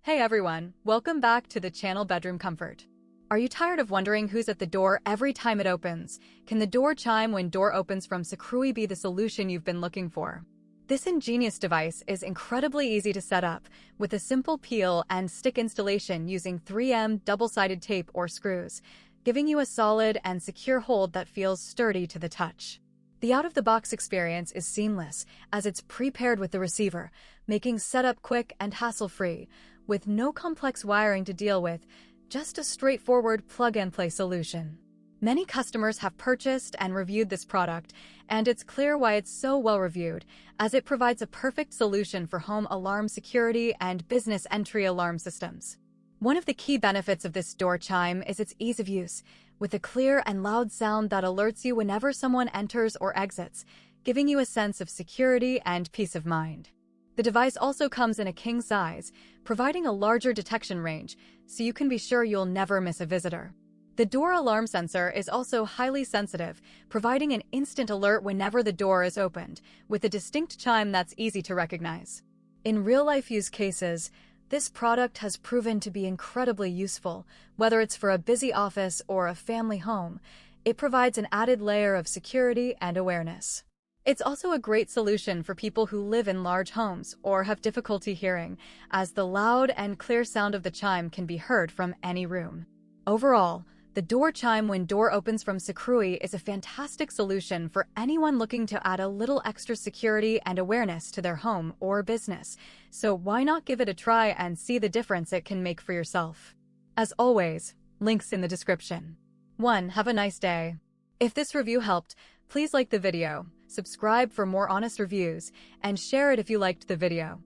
Hey everyone, welcome back to the channel Bedroom Comfort. Are you tired of wondering who's at the door every time it opens? Can the door chime when door opens from SECRUI be the solution you've been looking for? This ingenious device is incredibly easy to set up, with a simple peel and stick installation using 3M double-sided tape or screws, giving you a solid and secure hold that feels sturdy to the touch. The out-of-the-box experience is seamless, as it's pre-paired with the receiver, making setup quick and hassle-free, with no complex wiring to deal with, just a straightforward plug-and-play solution. Many customers have purchased and reviewed this product, and it's clear why it's so well-reviewed, as it provides a perfect solution for home alarm security and business entry alarm systems. One of the key benefits of this door chime is its ease of use, with a clear and loud sound that alerts you whenever someone enters or exits, giving you a sense of security and peace of mind. The device also comes in a king size, providing a larger detection range, so you can be sure you'll never miss a visitor. The door alarm sensor is also highly sensitive, providing an instant alert whenever the door is opened, with a distinct chime that's easy to recognize. In real-life use cases, this product has proven to be incredibly useful, whether it's for a busy office or a family home. It provides an added layer of security and awareness. It's also a great solution for people who live in large homes or have difficulty hearing, as the loud and clear sound of the chime can be heard from any room. Overall, the door chime when door opens from SECRUI is a fantastic solution for anyone looking to add a little extra security and awareness to their home or business, so why not give it a try and see the difference it can make for yourself? As always, links in the description. 1. Have a nice day. If this review helped, please like the video, subscribe for more honest reviews, and share it if you liked the video.